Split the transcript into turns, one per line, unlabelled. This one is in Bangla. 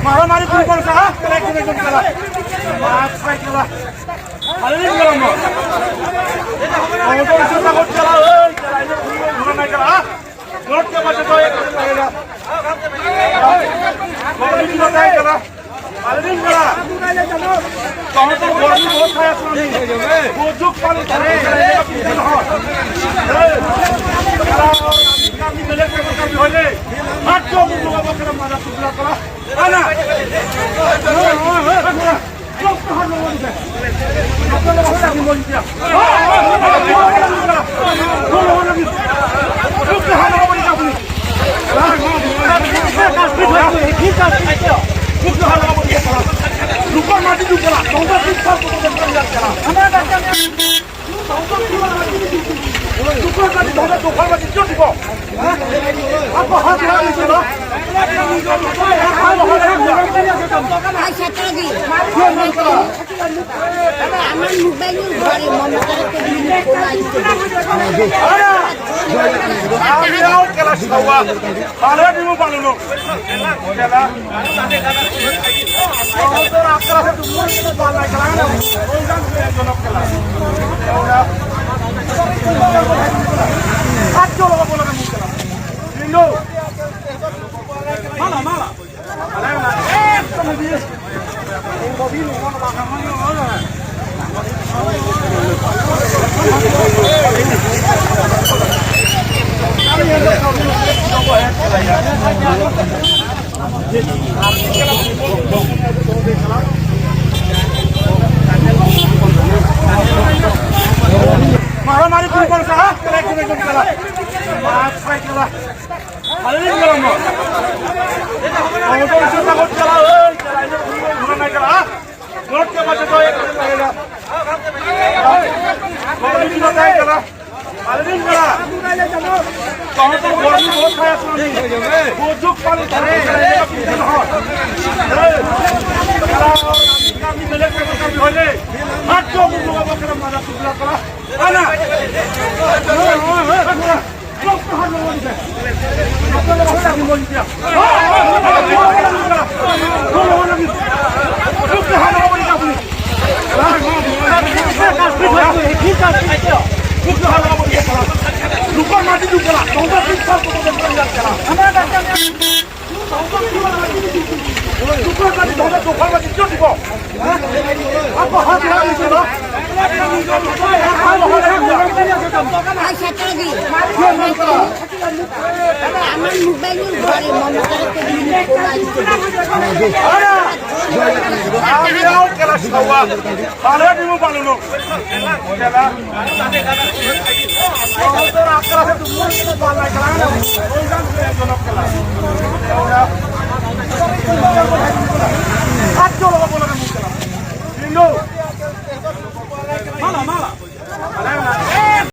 মারামারি তুমি করছো হ্যাঁ খেলা মাছ খাই খেলা ভালো দিন গেলাম না চিন্তা করছে খেলা ওই খেলা নাই খেলা নোটকে বাঁচে তো খেলা ভালো দিন খেলা টমেটোর গরম বহুত খাই আসলো প্রচুর পানি আমি বেলে হইলে মাত্র মারা টুকরা করা না রূপার মাটি ঢুকলা
আমার মোবাইল ঘরে মারামারি তুমি করছো হ্যাঁ খেলা মাছ খাই খেলা ভালো দিন গেলাম না চিন্তা করছে খেলা ওই খেলা নাই খেলা নোটকে বাঁচে তো খেলা খেলা ভালো দিন খেলা টমেটোর গরম বহুত খাই আসলো প্রচুর পানি আমি বেলে হইলে মাত্র মারা টুকরা করা না রূপার মাটি ঢুকলা রূপার মাটি দোকান মাটি কেউ দিব আমার মোবাইল ঘরে
খেলা